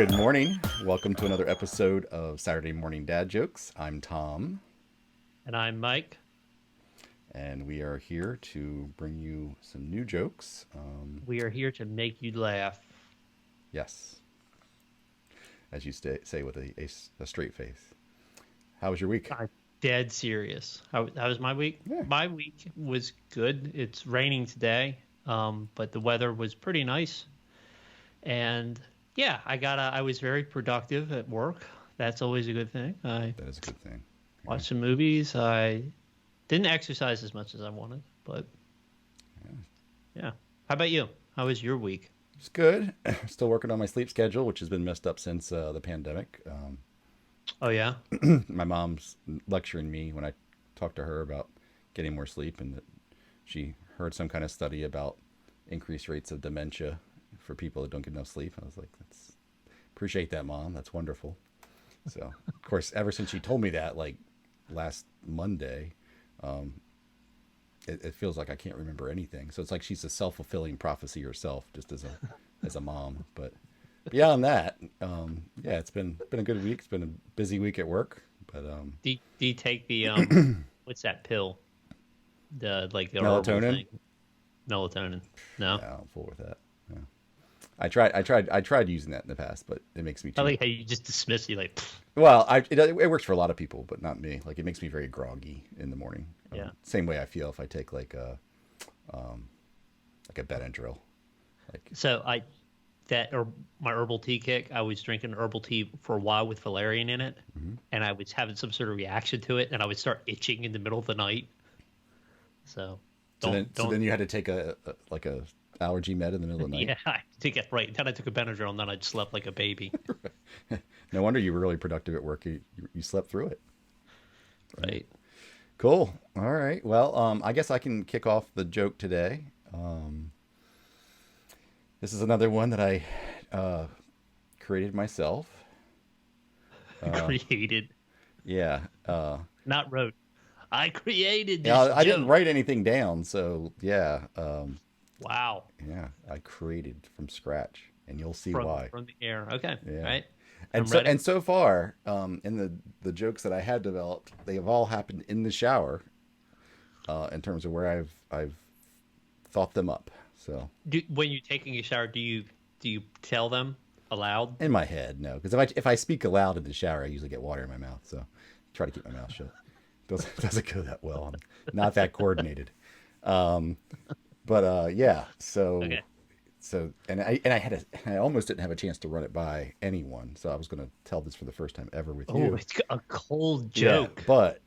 Good morning. Welcome to another episode of Saturday Morning Dad Jokes. I'm Tom, And I'm Mike. and we are here to bring you some new jokes. We are here to make you laugh. Yes, as you say with a straight face. How was your week? I'm dead serious. How was my week? Yeah. My week was good. It's raining today, but the weather was pretty nice. And yeah, I was very productive at work. That's always a good thing. I That is a good thing. watched some movies. I didn't exercise as much as I wanted, but yeah. How about you? How was your week? It's good. Still working on my sleep schedule, which has been messed up since the pandemic. Oh yeah. My mom's lecturing me when I talked to her about getting more sleep, and that she heard some kind of study about increased rates of dementia for people that don't get enough sleep. I was like, "That's appreciate that, Mom. That's wonderful." So, of course, ever since she told me that, like last Monday, it feels like I can't remember anything. So it's like she's a self-fulfilling prophecy herself, just as a mom. But beyond that, yeah, it's been a good week. It's been a busy week at work, but Do you take the what's that pill? The herbal melatonin. thing. Melatonin. No. Yeah, I'm full with that. Yeah. I tried using that in the past, but it makes me I too. like how you just dismiss it like, "Pfft." Well, it works for a lot of people, but not me. Like it makes me very groggy in the morning. Yeah. Same way I feel if I take like a Benadryl. Like So that or my herbal tea kick, I was drinking herbal tea for a while with valerian in it, mhm. and I was having some sort of reaction to it, and I would start itching in the middle of the night. So so then you had to take a like a allergy med in the middle of the night. yeah, I take it right. Then I took a Benadryl, and then I slept like a baby. No wonder you were really productive at work. You slept through it. Right. Cool. All right. Well, I guess I can kick off the joke today. Um, this is another one that I created myself. Created, Yeah. not wrote. I created this Yeah. I didn't joke. write anything down, so yeah. Wow. Yeah. I created from scratch, and you'll see From why. from the air. Okay. All Yeah. right. And I'm so ready. and so far, in the jokes that I had developed, they have all happened in the shower. In terms of where I've thought them up. So When you're taking a shower, do you tell them aloud? in my head, no, because if I speak aloud in the shower, I usually get water in my mouth. So I try to keep my mouth shut. Doesn't go that well. I'm not that coordinated. Um, but yeah. Okay. So I almost didn't have a chance to run it by anyone. So I was going to tell this for the first time ever with Oh, you. it's a cold Yeah, joke. but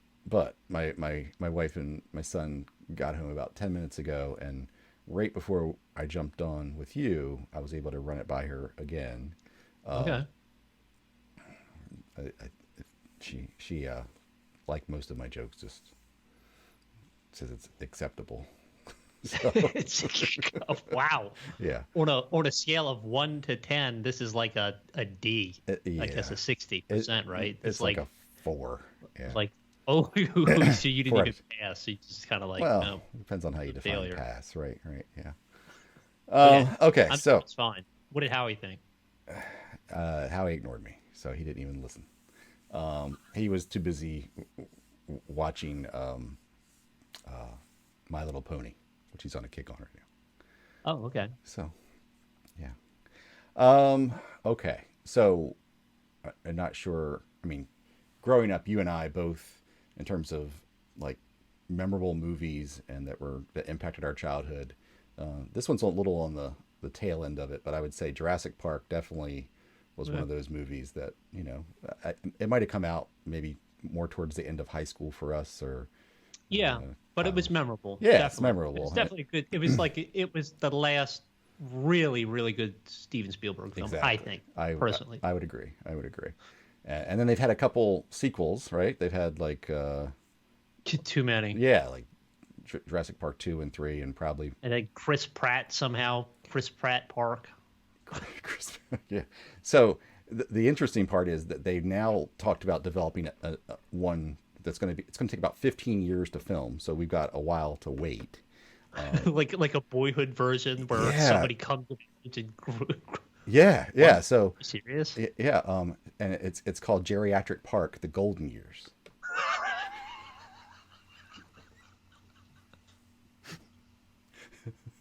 my wife and my son got home about 10 minutes ago, and right before I jumped on with you, I was able to run it by her again. Okay. I, she like most of my jokes, just says it's acceptable. So Wow. yeah, On a scale of 1 to 10, this is like a D. I guess yeah, a 60%, right? It's it's like a 4. Yeah, like oh, so you didn't four. even pass. So you just kind of like Well, no it depends on how you define failure. pass, right? Right, yeah. Okay. Okay, I'm sure so it's fine. What did Howie think? Howie ignored me, so he didn't even listen. He was too busy watching My Little Pony, which he's on a kick on right now. Oh, okay. So, yeah. Um, okay. So, I'm not sure. I mean, growing up, you and I both, in terms of like memorable movies and that impacted our childhood. This one's a little on the tail end of it, but I would say Jurassic Park definitely was one Okay. of those movies that it might have come out maybe more towards the end of high school for us or Yeah, but it was college. memorable. Yeah, it's Definitely, it was memorable. definitely good. It was like it was the last really, really good Steven Spielberg film. I Exactly. think I personally. I would agree. I would agree. And then they've had a couple sequels, right? They've had like Too many. yeah, like Jurassic Park 2 and 3 and probably And then Chris Pratt somehow, Chris Pratt Park. Chris. Yeah. So the interesting part is that they've now talked about developing a one that's going to be it's going to take about 15 years to film. So we've got a while to wait. like a boyhood version where Yeah. somebody comes of age and Yeah, What? yeah. So You serious? yeah, and it's called Geriatric Park, the Golden Years.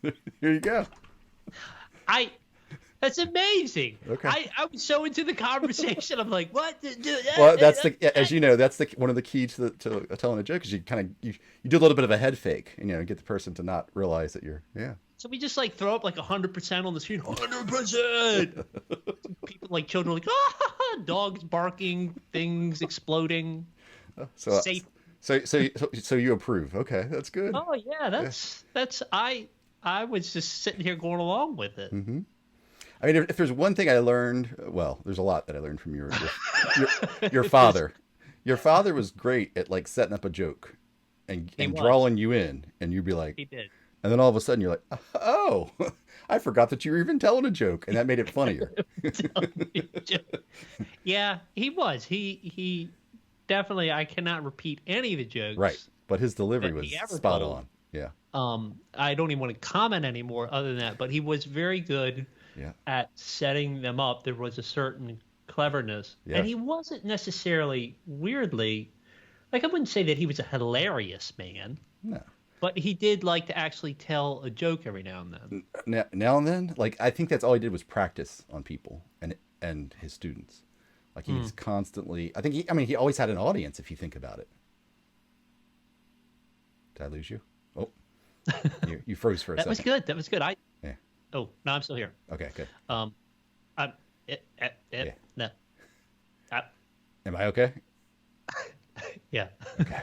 Here you go. I That's amazing. Okay. I was so into the conversation. I'm like, what? Well, that's the yeah, as you know, that's the one of the key to telling a joke is you kind of you do a little bit of a head fake and get the person to not realize that you're yeah. So we just like throw up like 100% on the screen. 100%. People like children are like, ah, dogs barking, things exploding, So safe. so you approve. Okay, that's good. Oh yeah, Yeah. that's I was just sitting here going along with it. Hmm. I mean, if there's one thing I learned, well, there's a lot that I learned from your your If there's father. Your father was great at like setting up a joke he and was drawing you in, and you'd be like, he did. and then all of a sudden you're like, oh, I forgot that you were even telling a joke, and that made it funnier. Yeah, he was. He definitely. I cannot repeat any of the Right, jokes but his delivery that was he ever spot told. on. Yeah, I don't even want to comment anymore other than that, but he was very good yeah, at setting them up. There was a certain cleverness, and yes, he wasn't necessarily weirdly like I wouldn't say that he was a hilarious man, no. but he did like to actually tell a joke every now and then. Now and then, like I think that's all he did was practice on people and his students. Like Hmm. he's constantly. I mean, he always had an audience. If you think about it, did I lose you? Oh, you froze for a That was second. good. That was good. I Yeah. Oh no, I'm still here. Okay. Good. Um, I'm Yeah. no, I, Am I okay? yeah. Okay.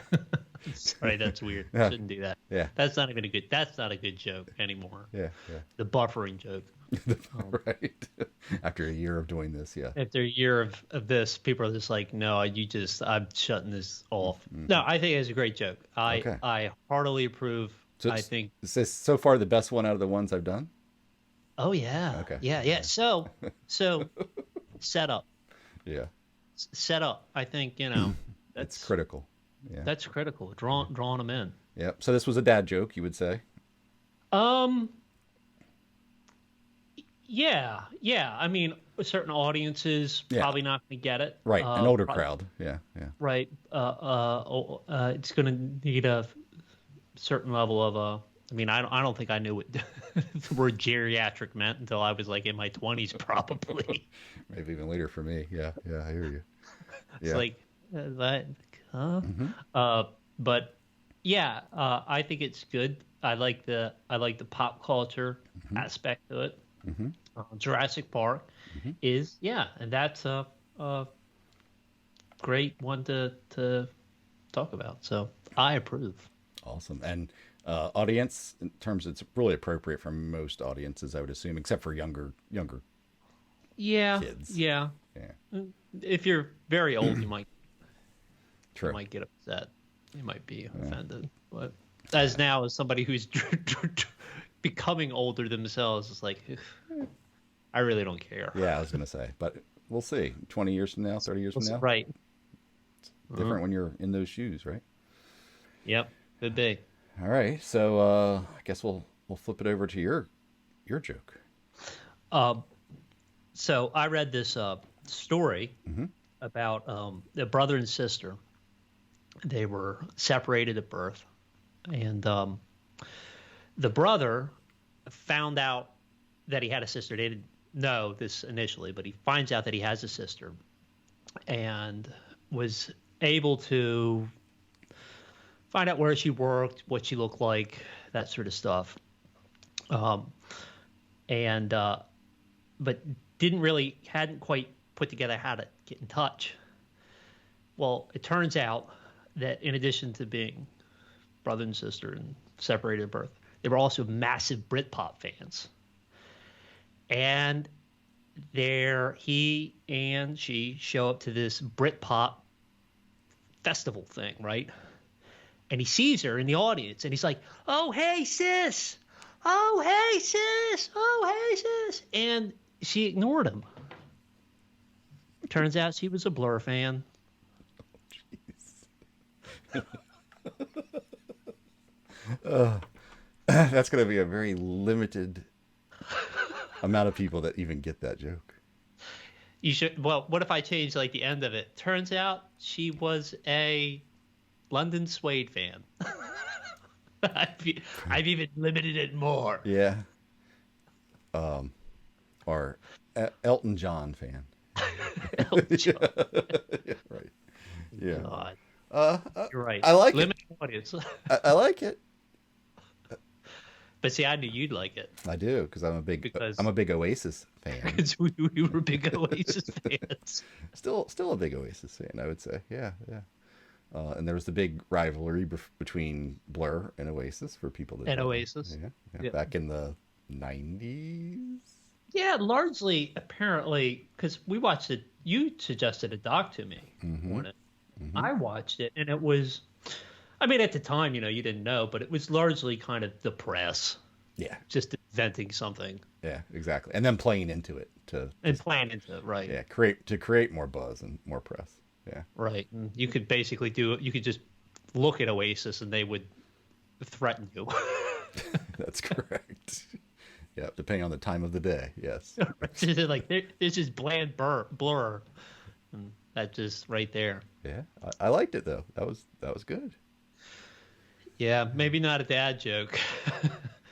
Sorry, that's weird. Yeah. Shouldn't do that. Yeah. That's not even a good. That's not a good joke anymore. Yeah. The buffering joke. Yeah. Right. After a year of doing this, yeah. After a year of this, people are just like, no, I'm shutting this off. Mhm. No, I think it's a great joke. Okay. I heartily approve. So I think. is this so far the best one out of the ones I've done? Oh yeah, Okay. yeah. So set up, Yeah. set up. I think It's that's critical. Yeah. that's critical. Drawing them in. Yeah. So this was a dad joke, you would say. Um. Yeah. I mean, certain audiences Yeah. probably not going to get it. Right. An older crowd. Yeah. Yeah. Right. It's going to need a certain level of I mean, I don't think I knew what the word geriatric meant until I was like in my 20s, probably. Maybe even later for me. Yeah. Yeah. I hear you. It's Yeah. like that. Huh? Hmm. But yeah, I think it's good. I like the pop culture aspect to it. Hmm. Jurassic Park Hmm. is yeah, and that's a great one to talk about. So I approve. Awesome. And audience, in terms, it's really appropriate for most audiences, I would assume, except for younger Yeah, kids. yeah. Yeah. If you're very old, you True. might get upset. You might be offended. But as now as somebody who's becoming older themselves, it's like I really don't care. Yeah, I was gonna say, but we'll see. 20 years from now, 30 years from now, Right. different when you're in those shoes, right? Yep. Could be. All right, so I guess we'll flip it over to your joke. Um, so I read this story Hmm. about a brother and sister. They were separated at birth, and the brother found out that he had a sister. They didn't know this initially, but he finds out that he has a sister, and was able to find out where she worked, what she looked like, that sort of stuff. Um, and but hadn't quite put together how to get in touch. Well, it turns out that in addition to being brother and sister and separated at birth, they were also massive Britpop fans. And there, he and she show up to this Britpop festival thing, right? And he sees her in the audience, and he's like, "Oh, hey, sis! Oh, hey, sis! Oh, hey, sis!" And she ignored him. Turns out she was a Blur fan. That's gonna be a very limited amount of people that even get that joke. You should. Well, what if I change like the end of it? Turns out she was a London Suede fan. I've even limited it more. Yeah. Or Elton John fan. Elton John. Yeah, right. Yeah. God, Uh, you're right. I like it. Limited audience. I like it. But see, I knew you'd like it I do because because I'm a big Oasis fan. we were big Oasis fans. Still a big Oasis fan, I would say. Yeah, yeah. And there was the big rivalry between Blur and Oasis for people that And don't know. Oasis. Yeah, yeah. Yeah. Back in the 90s. Yeah, largely, apparently, because we watched it. You suggested a doc to me on it. I watched it, and it was. I mean, at the time, you didn't know, but it was largely kind of the press Yeah, just inventing something yeah, exactly. And then playing into it and planning into it, right? yeah, create more buzz and more press. Yeah, Right. And you could basically you could just look at Oasis and they would threaten you. that's correct. Yeah, depending on the time of the day. Yes. Like, this is bland blur. And that just right there. Yeah, I liked it though. That was good. Yeah, maybe not a dad joke.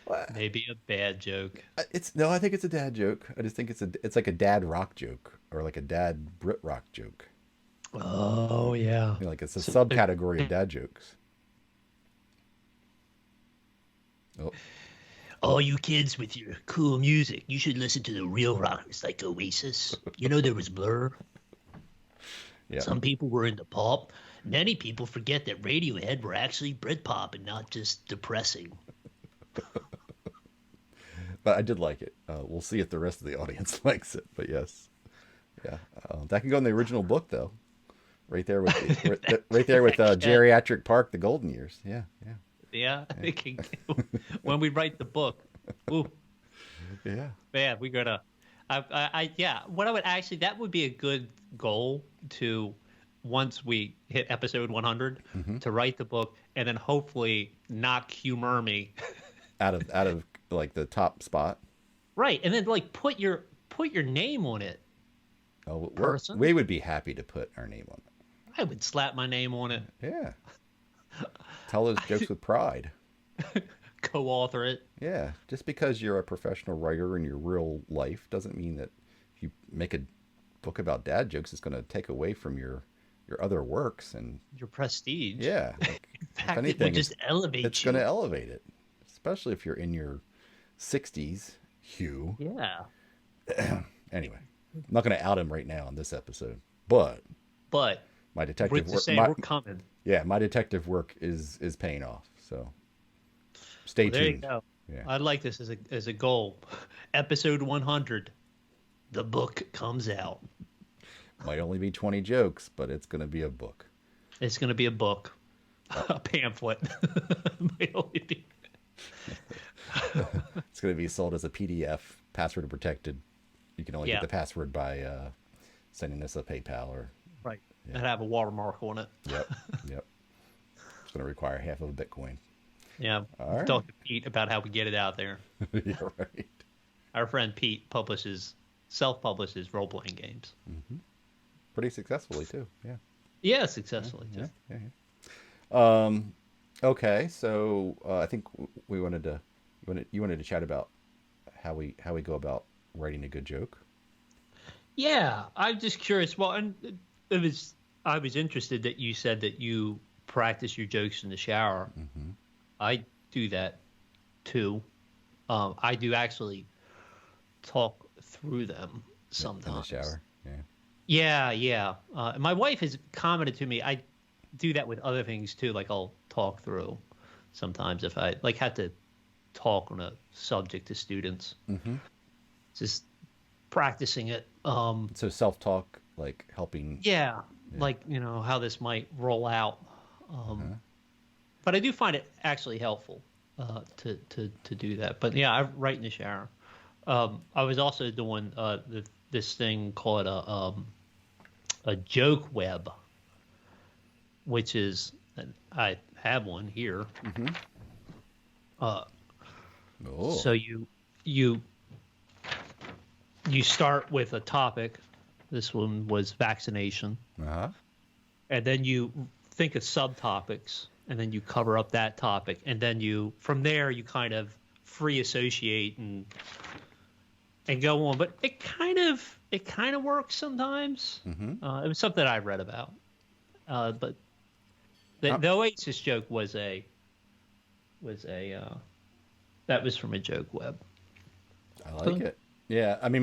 Well, Maybe a bad joke. it's no, I think it's a dad joke. I just think it's like a dad rock joke or like a dad Brit rock joke. Oh, yeah. Like it's a subcategory of dad jokes. Oh, All you kids with your cool music, you should listen to the real rockers like Oasis. There was Blur. yeah. Some people were into pop. Many people forget that Radiohead were actually Britpop and not just depressing. But I did like it. We'll see if the rest of the audience likes it. But yes, yeah, that can go in the original book though. Right there with right there with Geriatric Park, The Golden Years. Yeah, yeah, Yeah, it can, when we write the book. Ooh, yeah. man, we gotta. Yeah. What I would actually, that would be a good goal to, once we hit episode 100, to write the book and then hopefully knock Humor Me. Out of like the top spot. Right, and then like put your name on it. Oh, Person? we would be happy to put our name on I would slap my name on it, it. Yeah. Tell those jokes with pride. co-author it. Yeah. Just because you're a professional writer in your real life doesn't mean that if you make a book about dad jokes, it's going to take away from your other works. And Your prestige. yeah, like, In if fact, it anything, would just elevate it's you. going to elevate it, especially if you're in your 60s, Hugh. Yeah, Anyway, I'm not going to out him right now on this episode, but but my detective we're just work, saying we're coming. yeah, my detective work is paying off. So stay Well, there you tuned. go. Yeah. I'd like this as a goal. Episode 100, the book comes out. Might only be 20 jokes, but it's going to be a book. It's going to be a book, a pamphlet. Might only be- It's going to be sold as a PDF, password protected. You can only Yeah. get the password by sending us a PayPal or. Right. And have a watermark on it. Yep. Yep. It's going to require half of a Bitcoin. Yeah. All right. Talk to Pete about how we get it out there. Yeah, right. Our friend Pete self-publishes role-playing games. Pretty successfully too. Yeah. Yeah, successfully. Yeah. Just- Yeah. Yeah. Okay, so I think we wanted to you wanted to chat about how we go about writing a good joke. Yeah, I'm just curious. Well, and I was interested that you said that you practice your jokes in the shower. I do that too. I do actually talk through them sometimes. In the shower. Yeah. Yeah, yeah. My wife has commented to me. I do that with other things too. Like I'll talk through sometimes if I like had to talk on a subject to students. Just practicing it. So self-talk, like helping. Yeah, like how this might roll out. But I do find it actually helpful to do that. But yeah, I write in the shower. I was also doing this thing called a joke web, which is I have one here. Oh. So you you start with a topic. This one was vaccination, Uh-huh. and then you think of subtopics, and then you cover up that topic, and then you from there you kind of free associate and go on. But it kind of works sometimes. It was something I read about, but the Oasis joke was a that was from a joke web. I like it. Yeah, I mean,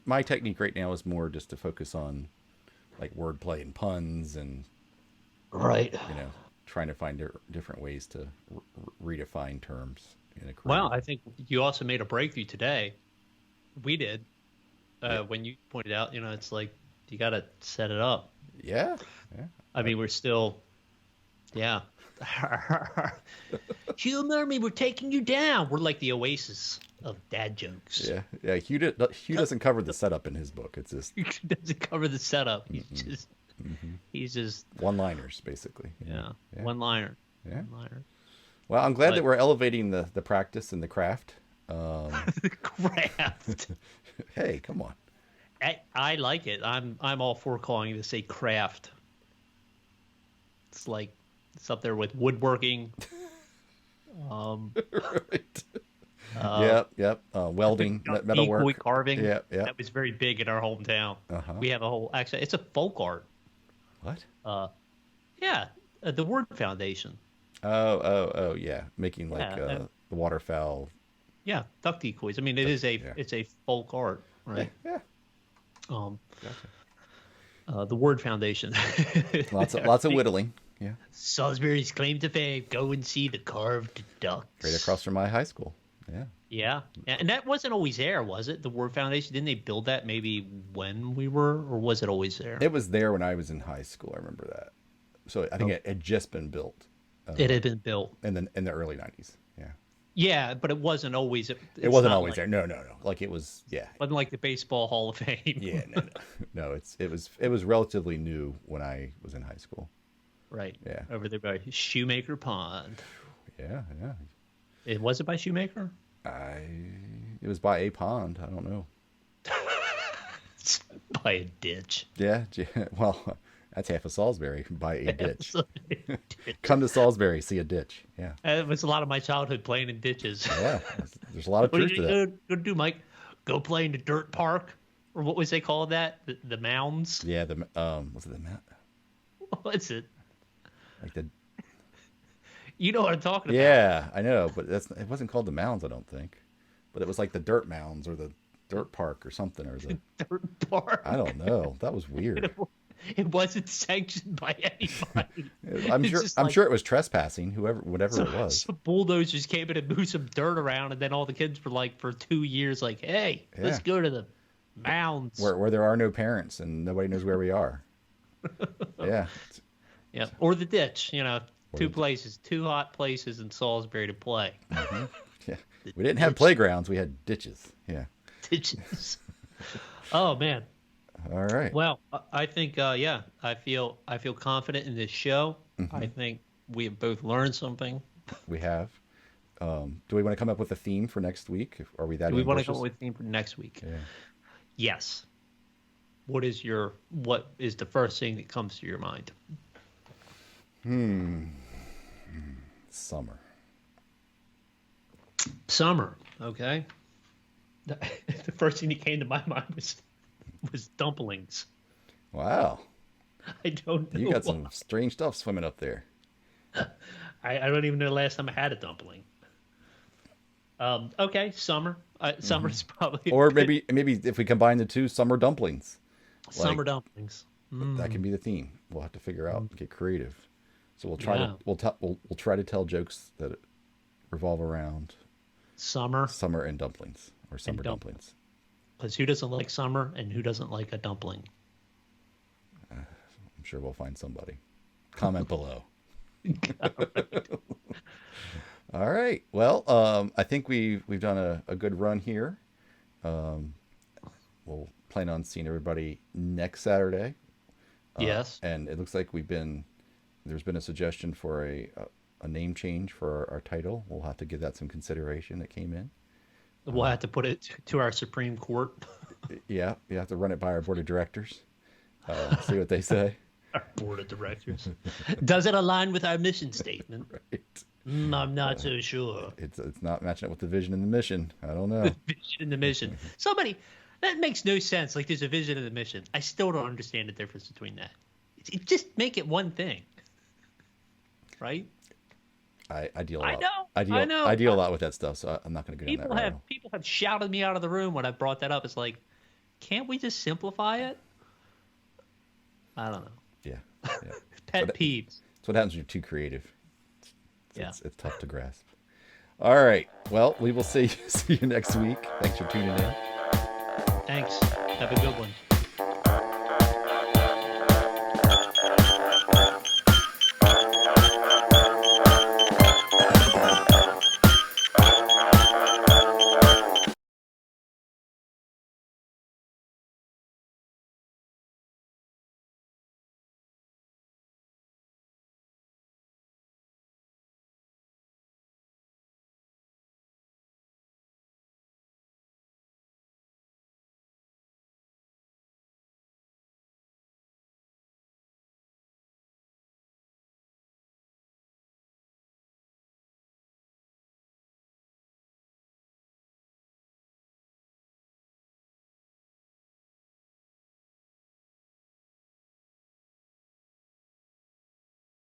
my technique right now is more just to focus on like wordplay and puns, and Right. trying to find different ways to redefine terms in a Well, creative. I think you also made a breakthrough today. We did Yeah, when you pointed out. It's like you got to set it up. yeah, yeah, I mean, we're still, yeah. Humor me, we're taking you down. We're like the Oasis of dad jokes. yeah, yeah. Hugh doesn't cover the setup in his book. It's just He doesn't cover the setup. He's just one-liners, basically. yeah, Yeah, one liner, yeah. one liner. Well, I'm glad that But we're elevating the practice and the craft. the craft, Hey, come on. I like it. I'm all for calling this a craft. It's like it's up there with woodworking. Um, Right. uh, Yep. Welding, Equally metalwork. carving. Yep. That was very big in our hometown. Uh-huh. We have a whole actually it's a folk art. What? Uh, yeah, the Word Foundation. Oh, yeah. Making like Yeah, the waterfowl. yeah, duck decoys. I mean, Yeah. it's a folk art, Yeah, right? yeah. Um, Gotcha. the Word Foundation. Lots of whittling. Yeah. Salisbury's claim to fame. Go and see the carved ducks. Right across from my high school. Yeah. Yeah, and that wasn't always there, was it? The Word Foundation. Didn't they build that maybe when we were, or was it always there? It was there when I was in high school. I remember that. So I think Oh, it had just been built it had been built. in the early '90s. Yeah. Yeah, but it wasn't always. It wasn't always there. No. Like it was. Yeah. Wasn't like the Baseball Hall of Fame. Yeah. No. No. It was relatively new when I was in high school. Right. Yeah. Over there by Shoemaker Pond. Yeah. Yeah. It was it by Shoemaker? It was by a pond. I don't know. It's by a ditch. Yeah. Well, that's half of Salisbury by a ditch. So it Come to Salisbury, see a ditch. Yeah. was a lot of my childhood playing in ditches. Yeah. There's a lot of What are truth you to that. gonna do, Mike? Go play in the dirt park, or what was they called that? The mounds. Yeah. Was it the mount? What's it? Like the. You know what I'm talking about? Yeah, I know, but it wasn't called the mounds, I don't think. But it was like the dirt mounds or the dirt park or something or the. Dirt park. I don't know. That was weird. It wasn't sanctioned by anybody. It's just I'm like sure it was trespassing. Whatever it was. some bulldozers came in and moved some dirt around, and then all the kids were like, for 2 years, like, "Hey, let's Yeah. go to the mounds." Where there are no parents and nobody knows where we are. Yeah. Yeah, or the ditch. Or Two the- places, two hot places in Salisbury to play. Yeah. The We didn't have ditch. playgrounds. We had ditches. Yeah. Ditches. Oh man. All right. Well, I think yeah, I feel confident in this show. Mm-hmm. I think we have both learned something. We have. Do we want to come up with a theme for next week? Are we that Do we want to ambitious? come up with a theme for next week? Yeah. Yes. What is the first thing that comes to your mind? Summer. Summer. Okay. The, the first thing that came to my mind was dumplings. Wow. I don't know. You got why. some strange stuff swimming up there. I don't even know the last time I had a dumpling. Okay, summer. Summer's probably Or maybe if we combine the two, summer dumplings. summer dumplings. That can be the theme. We'll have to figure out, get creative. So we'll try Yeah. we'll try to tell jokes that revolve around Summer, summer and dumplings or summer dumplings. dumplings. because who doesn't like summer and who doesn't like a dumpling? I'm sure we'll find somebody. Comment below. All right. Well, I think we've done a good run here. We'll plan on seeing everybody next Saturday. Yes. And it looks like there's been a suggestion for a name change for our title. We'll have to give that some consideration that came in. We'll have to put it to our Supreme Court. Yeah, you have to run it by our board of directors. See what they say. Our board of directors. Does it align with our mission statement? Right. I'm not so sure. It's not matching up with the vision and the mission. I don't know. Vision and the mission. Somebody that makes no sense. Like there's a vision and a mission. I still don't understand the difference between that. Just make it one thing, right? I deal a I lot. know. I know. I deal a lot with that stuff, so I'm not going to go down that route. People have shouted me out of the room when I brought that up. It's like, can't we just simplify it? I don't know. Yeah. Yeah. Pet peeves. That's what happens when you're too creative. Yeah. It's tough to grasp. All right. Well, we will see you next week. Thanks for tuning in. Thanks. Have a good one.